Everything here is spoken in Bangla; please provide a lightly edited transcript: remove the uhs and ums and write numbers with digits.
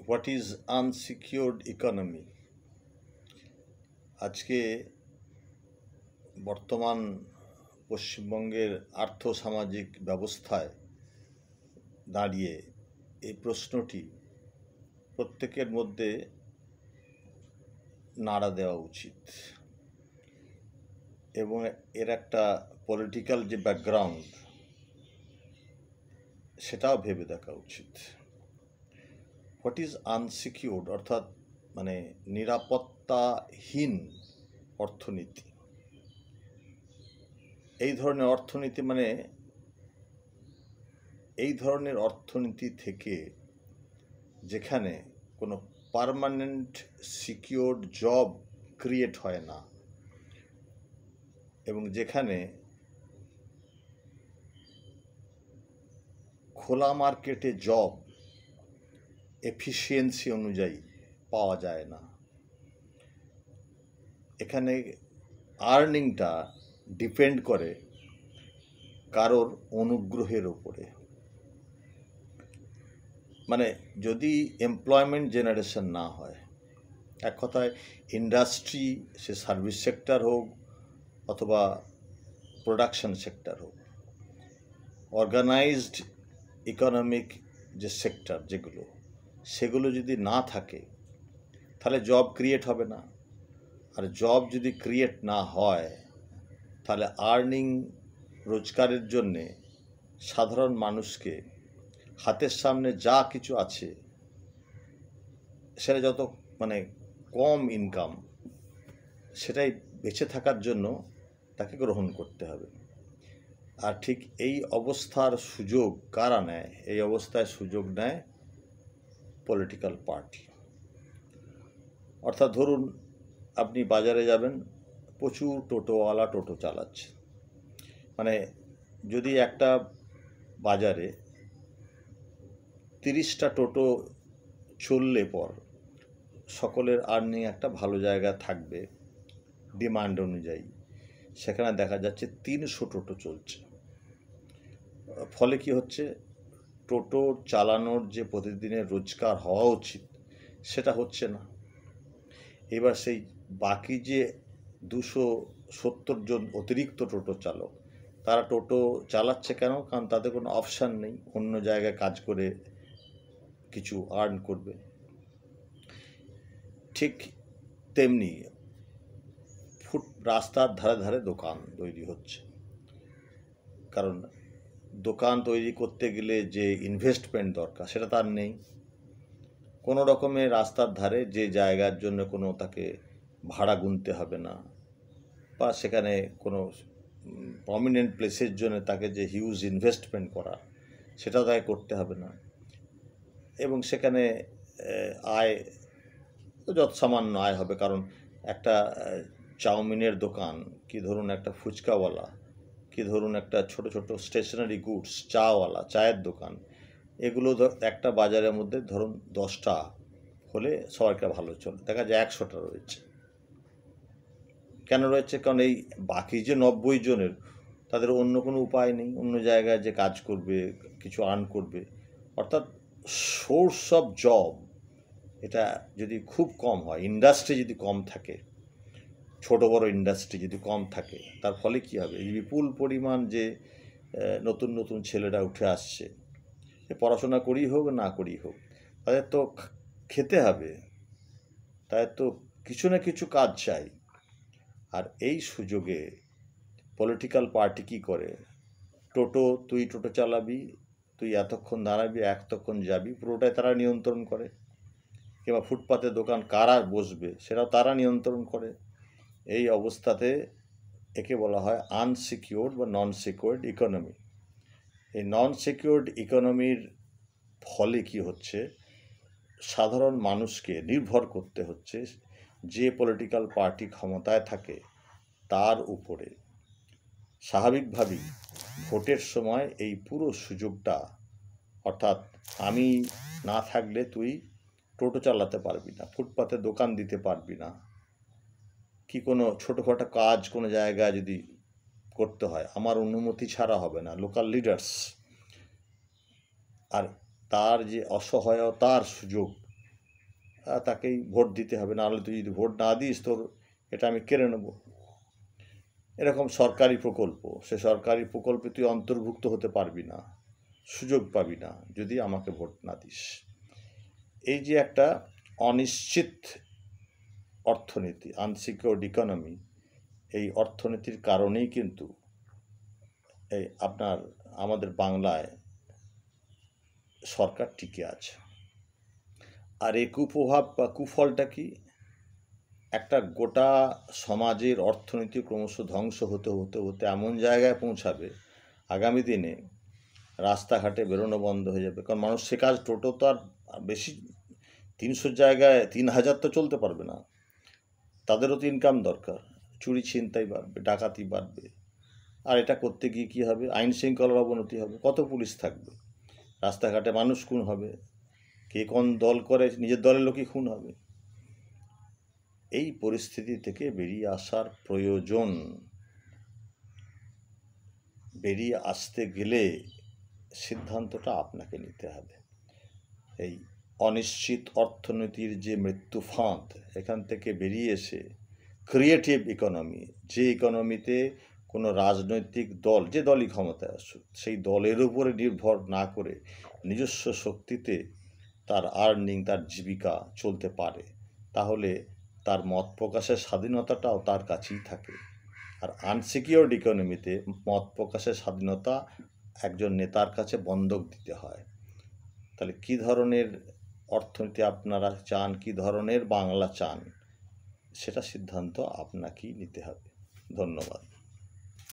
What is unsecured economy. আজকে বর্তমান পশ্চিমবঙ্গের আর্থসামাজিক ব্যবস্থায় দাঁড়িয়ে এই প্রশ্নটি প্রত্যেকের মধ্যে নাড়া দেওয়া উচিত এবং এর একটা পলিটিক্যাল যে ব্যাকগ্রাউন্ড সেটাও ভেবে দেখা উচিত। হোয়াট ইজ আনসিকিউরড অর্থাৎ নিরাপত্তাহীন অর্থনীতি। এই ধরনের অর্থনীতি থেকে যেখানে কোনো পার্মানেন্ট সিকিউরড জব ক্রিয়েট হয় না এবং যেখানে খোলা মার্কেটে জব এফিসিয়েন্সি অনুযায়ী পাওয়া যায় না, এখানে আর্নিংটা ডিপেন্ড করে কারোর অনুগ্রহের ওপরে। যদি এমপ্লয়মেন্ট জেনারেশন না হয়, এক কথায় ইন্ডাস্ট্রি, সে সার্ভিস সেক্টর হোক অথবা প্রোডাকশন সেক্টর হোক, অর্গানাইজড ইকোনমিক যে সেক্টর সেগুলো যদি না থাকে তাহলে জব ক্রিয়েট হবে না। আর জব যদি ক্রিয়েট না হয় তাহলে আর্নিং, রোজগারের জন্যে সাধারণ মানুষকে হাতের সামনে যা কিছু আছে সেটা যত কম ইনকাম, সেটাই বেঁচে থাকার জন্য তাকে গ্রহণ করতে হবে। আর ঠিক এই অবস্থার সুযোগ কারা নেয়? এই অবস্থায় সুযোগ নেয় পলিটিক্যাল পার্টি। অর্থাৎ ধরুন আপনি বাজারে যাবেন, প্রচুর টোটোওয়ালা টোটো চালাচ্ছে। যদি একটা বাজারে 30টা টোটো চললে পর সকলের আর্নিং একটা ভালো জায়গা থাকবে ডিমান্ড অনুযায়ী, সেখানে দেখা যাচ্ছে 300 টোটো চলছে। ফলে কি হচ্ছে? টোটো চালানোর যে প্রতিদিনের রোজগার হওয়া উচিত সেটা হচ্ছে না। এবার সেই বাকি যে 270 জন অতিরিক্ত টোটো চালক, তারা টোটো চালাচ্ছে কেন? কারণ তাদের কোনো অপশান নেই, অন্য জায়গায় কাজ করে কিছু আর্ন করবে। ঠিক তেমনি রাস্তার ধারে ধারে দোকান তৈরি হচ্ছে, কারণ দোকান তৈরি করতে গেলে যে ইনভেস্টমেন্ট দরকার সেটা তার নেই। কোনো রকমে রাস্তার ধারে যে জায়গার জন্য কোনো তাকে ভাড়া গুনতে হবে না, বা সেখানে কোনো প্রমিনেন্ট প্লেসের জন্য তাকে যে হিউজ ইনভেস্টমেন্ট করা সেটাও তাকে করতে হবে না, এবং সেখানে আয় যত সামান্য আয় হবে। কারণ একটা চাউমিনের দোকান, কি ধরুন একটা ফুচকাওয়ালা, কি ধরুন একটা ছোট ছোট স্টেশনারি গুডস, চাওয়ালা, চায়ের দোকান, এগুলো একটা বাজারের মধ্যে ধরুন 10টা হলে সবাইকে ভালো চলে, দেখা যায় 100টা রয়েছে। কেন রয়েছে? কারণ এই বাকি যে 90 জনের তাদের অন্য কোনো উপায় নেই, অন্য জায়গায় যে কাজ করবে, কিছু আর্ন করবে। অর্থাৎ সোর্স অফ জব এটা যদি খুব কম হয়, ইন্ডাস্ট্রি যদি কম থাকে, ছোট বড় ইন্ডাস্ট্রি যদি কম থাকে, তার ফলে কি হবে? এই বিপুল পরিমাণ যে নতুন নতুন ছেলেরা উঠে আসছে, পড়াশোনা করেই হোক না করেই হোক, তাদের তো খেতে হবে, তাদের তো কিছু না কিছু কাজ চাই। আর এই সুযোগে পলিটিক্যাল পার্টি কি করে? তুই টোটো চালাবি, তুই এতক্ষণ দাঁড়াবি, এতক্ষণ যাবি, পুরোটাই তারা নিয়ন্ত্রণ করে। কিংবা ফুটপাতে দোকান কারা বসবে সেটাও তারা নিয়ন্ত্রণ করে। এই অবস্থাতে একে বলা হয় আনসিকিউরড বা নন সিকিউরড ইকোনমি। এই নন সিকিউরড ইকোনমির ফলে কি হচ্ছে? সাধারণ মানুষকে নির্ভর করতে হচ্ছে যে পলিটিক্যাল পার্টি ক্ষমতায় থাকে তার উপরে। স্বাভাবিকভাবেই ভোটের সময় এই পুরো সুযোগটা, অর্থাৎ আমি না থাকলে তুই টোটো চালাতে পারবি না, ফুটপাতে দোকান দিতে পারবি না, কি কোনো ছোটোখাটো কাজ কোনো জায়গায় যদি করতে হয় আমার অনুমতি ছাড়া হবে না, লোকাল লিডার্স। আর তার যে অসহায়তার সুযোগ তাকেই ভোট দিতে হবে, নাহলে তুই যদি ভোট না দিস তোর এটা আমি কেড়ে নেব। এরকম সরকারি প্রকল্প, সে সরকারি প্রকল্পে তুই অন্তর্ভুক্ত হতে পারবি না, সুযোগ পাবি না যদি আমাকে ভোট না দিস। এই যে একটা অনিশ্চিত অর্থনীতি, আনসিকিউরড ইকোনমি, এই অর্থনীতির কারণেই কিন্তু এই আমাদের বাংলায় সরকার টিকে আছে। আর এই কুপ্রভাব বা কুফলটা কি? একটা গোটা সমাজের অর্থনীতি ক্রমশ ধ্বংস হতে হতে হতে এমন জায়গায় পৌঁছাবে, আগামী দিনে রাস্তাঘাটে বেরোনো বন্ধ হয়ে যাবে। কারণ মানুষ সে কাজ, টোটো তো আর বেশি 300 জায়গায় 3000 তো চলতে পারবে না, তাদেরও তো ইনকাম দরকার। চুরি ছিনতাই বাড়বে, ডাকাতি বাড়বে। আর এটা করতে গিয়ে কী হবে? আইন শৃঙ্খলার অবনতি হবে। কত পুলিশ থাকবে? রাস্তাঘাটে মানুষ খুন হবে, কে কোন দল করে নিজের দলের লোকই খুন হবে। এই পরিস্থিতি থেকে বেরিয়ে আসার প্রয়োজন। বেরিয়ে আসতে গেলে সিদ্ধান্তটা আপনাকে নিতে হবে। এই অনিশ্চিত অর্থনীতির যে মৃত্যু ফাঁদ, এখান থেকে বেরিয়ে এসে ক্রিয়েটিভ ইকোনমি, যে ইকোনমিতে কোনো রাজনৈতিক দল, যে দলই ক্ষমতায় আসুক, সেই দলের উপরে নির্ভর না করে নিজস্ব শক্তিতে তার আর্নিং, তার জীবিকা চলতে পারে, তাহলে তার মত প্রকাশের স্বাধীনতাটাও তার কাছেই থাকে। আর আনসিকিউরড ইকোনমিতে মত প্রকাশের স্বাধীনতা একজন নেতার কাছে বন্ধক দিতে হয়। তাহলে কী ধরনের অর্থনীতি আপনারা চান, কী ধরনের বাংলা চান, সেটা সিদ্ধান্ত আপনাকেই নিতে হবে। ধন্যবাদ।